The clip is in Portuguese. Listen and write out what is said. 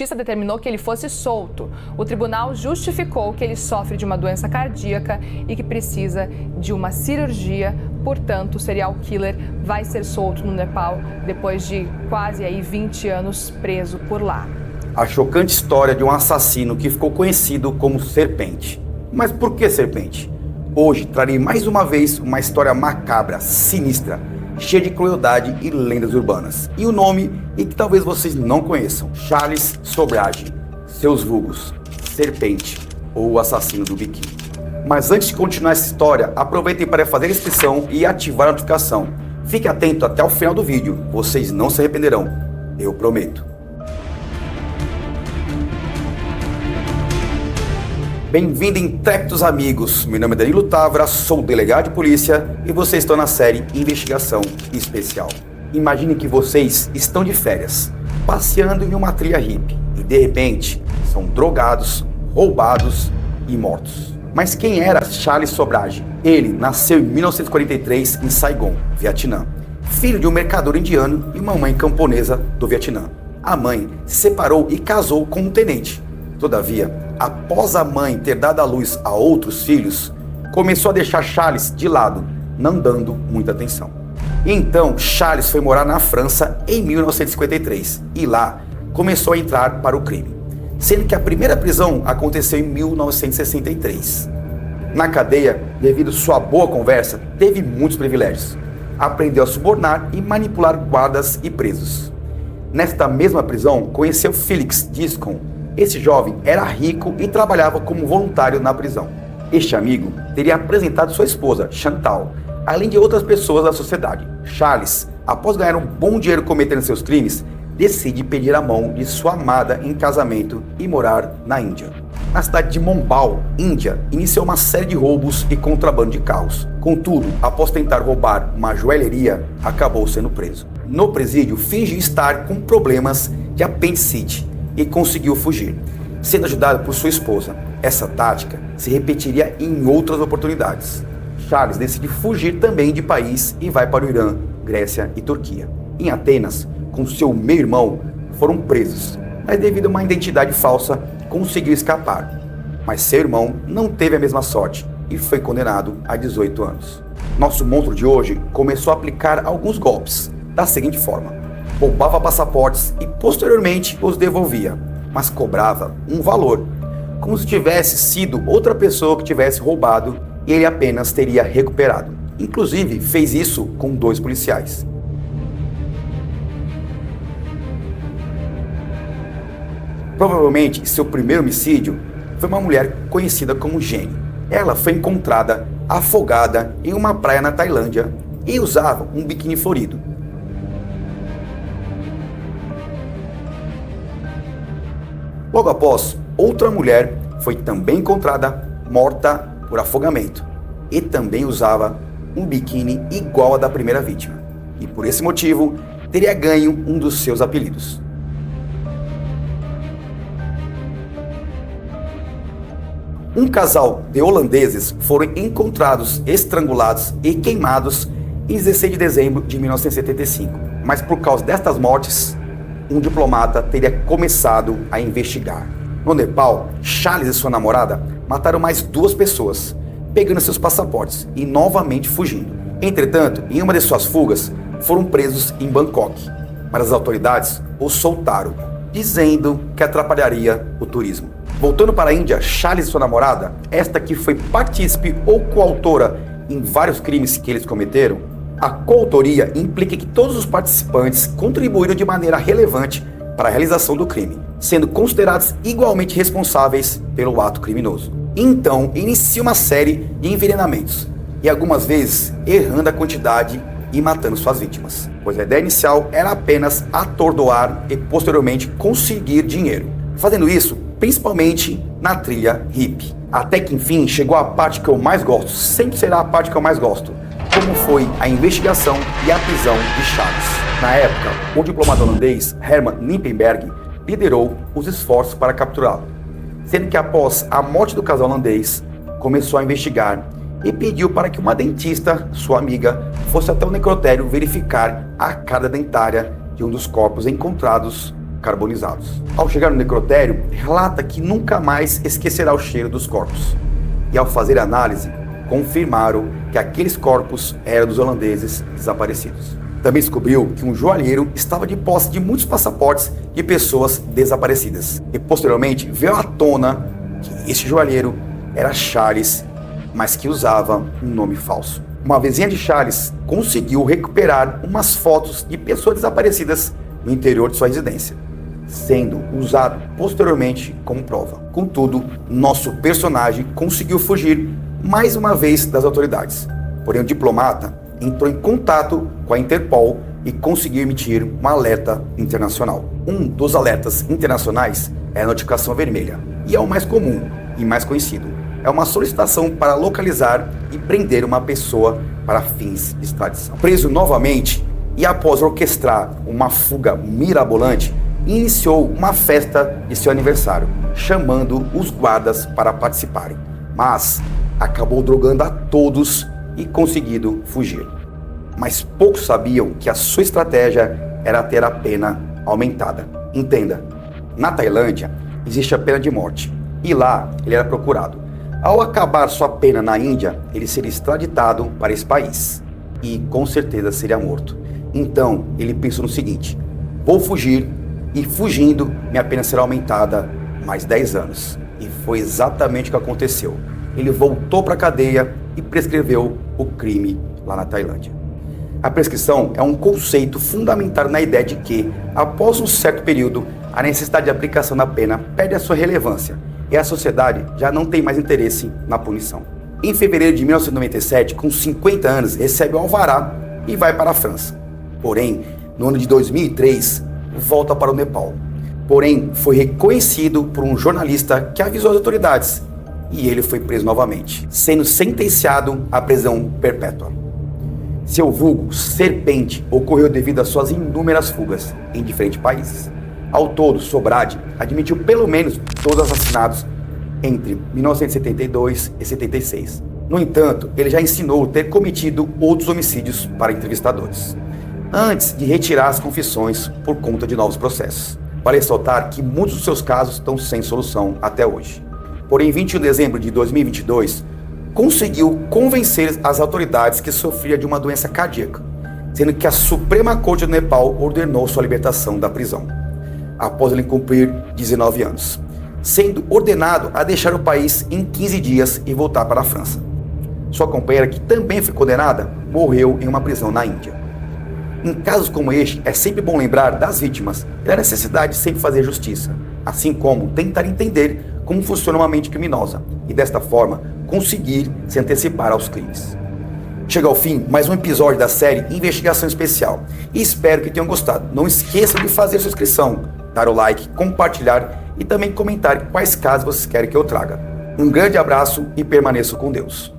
Justiça determinou que ele fosse solto. O tribunal justificou que ele sofre de uma doença cardíaca e que precisa de uma cirurgia. Portanto, o serial killer vai ser solto no Nepal depois de quase 20 anos preso por lá. A chocante história de um assassino que ficou conhecido como Serpente. Mas por que Serpente? Hoje trarei mais uma vez uma história macabra, sinistra, cheia de crueldade e lendas urbanas. E o nome e que talvez vocês não conheçam: Charles Sobrage, seus vulgos Serpente ou o assassino do biquíni. Mas antes de continuar essa história, aproveitem para fazer a inscrição e ativar a notificação. Fique atento até o final do vídeo, vocês não se arrependerão, eu prometo. Bem-vindo, intrépidos amigos, meu nome é Danilo Távora, sou delegado de polícia e vocês estão na série Investigação Especial. Imagine que vocês estão de férias, passeando em uma trilha hippie e de repente são drogados, roubados e mortos. Mas quem era Charles Sobrage? Ele nasceu em 1943 em Saigon, Vietnã, filho de um mercador indiano e uma mãe camponesa do Vietnã. A mãe se separou e casou com um tenente. Todavia, após a mãe ter dado à luz a outros filhos, começou a deixar Charles de lado, não dando muita atenção. Então, Charles foi morar na França em 1953 e lá começou a entrar para o crime, sendo que a primeira prisão aconteceu em 1963. Na cadeia, devido sua boa conversa, teve muitos privilégios. Aprendeu a subornar e manipular guardas e presos. Nesta mesma prisão, conheceu Felix Giscon. Esse jovem era rico e trabalhava como voluntário na prisão. Este amigo teria apresentado sua esposa, Chantal, além de outras pessoas da sociedade. Charles, após ganhar um bom dinheiro cometendo seus crimes, decide pedir a mão de sua amada em casamento e morar na Índia. Na cidade de Mumbai, Índia, iniciou uma série de roubos e contrabando de carros. Contudo, após tentar roubar uma joalheria, acabou sendo preso. No presídio, fingiu estar com problemas de apendicite e conseguiu fugir, sendo ajudado por sua esposa. Essa tática se repetiria em outras oportunidades. Charles decide fugir também de país e vai para o Irã, Grécia e Turquia. Em Atenas, com seu meio-irmão, foram presos, mas devido a uma identidade falsa, conseguiu escapar. Mas seu irmão não teve a mesma sorte e foi condenado a 18 anos. Nosso monstro de hoje começou a aplicar alguns golpes, da seguinte forma: roubava passaportes e posteriormente os devolvia, mas cobrava um valor, como se tivesse sido outra pessoa que tivesse roubado e ele apenas teria recuperado. Inclusive, fez isso com 2 policiais. Provavelmente, seu primeiro homicídio foi uma mulher conhecida como Jenny. Ela foi encontrada afogada em uma praia na Tailândia e usava um biquíni florido. Logo após, outra mulher foi também encontrada morta por afogamento e também usava um biquíni igual ao da primeira vítima. E por esse motivo, teria ganho um dos seus apelidos. Um casal de holandeses foram encontrados estrangulados e queimados em 16 de dezembro de 1975. Mas por causa destas mortes, um diplomata teria começado a investigar. No Nepal, Charles e sua namorada mataram mais 2 pessoas, pegando seus passaportes e novamente fugindo. Entretanto, em uma de suas fugas, foram presos em Bangkok, mas as autoridades os soltaram, dizendo que atrapalharia o turismo. Voltando para a Índia, Charles e sua namorada, esta que foi partícipe ou coautora em vários crimes que eles cometeram, a coautoria implica que todos os participantes contribuíram de maneira relevante para a realização do crime, sendo considerados igualmente responsáveis pelo ato criminoso. Então, inicia uma série de envenenamentos, e algumas vezes errando a quantidade e matando suas vítimas, pois a ideia inicial era apenas atordoar e posteriormente conseguir dinheiro, fazendo isso principalmente na trilha hippie. Até que enfim chegou a parte que eu mais gosto, sempre será a parte que eu mais gosto, como foi a investigação e a prisão de Charles. Na época, o diplomata holandês Herman Nippenberg liderou os esforços para capturá-lo, sendo que após a morte do casal holandês, começou a investigar e pediu para que uma dentista, sua amiga, fosse até o necrotério verificar a carga dentária de um dos corpos encontrados carbonizados. Ao chegar no necrotério, relata que nunca mais esquecerá o cheiro dos corpos. E ao fazer a análise, confirmaram que aqueles corpos eram dos holandeses desaparecidos. Também descobriu que um joalheiro estava de posse de muitos passaportes de pessoas desaparecidas. E posteriormente veio à tona que esse joalheiro era Charles, mas que usava um nome falso. Uma vizinha de Charles conseguiu recuperar umas fotos de pessoas desaparecidas no interior de sua residência, sendo usado posteriormente como prova. Contudo, nosso personagem conseguiu fugir mais uma vez das autoridades. Porém, o diplomata entrou em contato com a Interpol e conseguiu emitir um alerta internacional. Um dos alertas internacionais é a notificação vermelha, e é o mais comum e mais conhecido. É uma solicitação para localizar e prender uma pessoa para fins de extradição. Preso novamente e após orquestrar uma fuga mirabolante, iniciou uma festa de seu aniversário, chamando os guardas para participarem, mas acabou drogando a todos e conseguido fugir. Mas poucos sabiam que a sua estratégia era ter a pena aumentada. Entenda, na Tailândia existe a pena de morte e lá ele era procurado. Ao acabar sua pena na Índia, ele seria extraditado para esse país e com certeza seria morto. Então ele pensou no seguinte: vou fugir e fugindo minha pena será aumentada mais 10 anos. E foi exatamente o que aconteceu. Ele voltou para a cadeia e prescreveu o crime lá na Tailândia. A prescrição é um conceito fundamental na ideia de que, após um certo período, a necessidade de aplicação da pena perde a sua relevância e a sociedade já não tem mais interesse na punição. Em fevereiro de 1997, com 50 anos, recebe o alvará e vai para a França. Porém, no ano de 2003, volta para o Nepal. Porém, foi reconhecido por um jornalista que avisou as autoridades e ele foi preso novamente, sendo sentenciado à prisão perpétua. Seu vulgo Serpente ocorreu devido às suas inúmeras fugas em diferentes países. Ao todo, Sobrad admitiu pelo menos todos os assassinatos entre 1972 e 76. No entanto, ele já ensinou ter cometido outros homicídios para entrevistadores, antes de retirar as confissões por conta de novos processos. Vale ressaltar que muitos dos seus casos estão sem solução até hoje. Porém, em 21 de dezembro de 2022, conseguiu convencer as autoridades que sofria de uma doença cardíaca, sendo que a Suprema Corte do Nepal ordenou sua libertação da prisão, após ele cumprir 19 anos, sendo ordenado a deixar o país em 15 dias e voltar para a França. Sua companheira, que também foi condenada, morreu em uma prisão na Índia. Em casos como este, é sempre bom lembrar das vítimas e da necessidade de sempre fazer justiça, assim como tentar entender como funciona uma mente criminosa e, desta forma, conseguir se antecipar aos crimes. Chega ao fim mais um episódio da série Investigação Especial e espero que tenham gostado. Não esqueçam de fazer sua inscrição, dar o like, compartilhar e também comentar quais casos vocês querem que eu traga. Um grande abraço e permaneçam com Deus.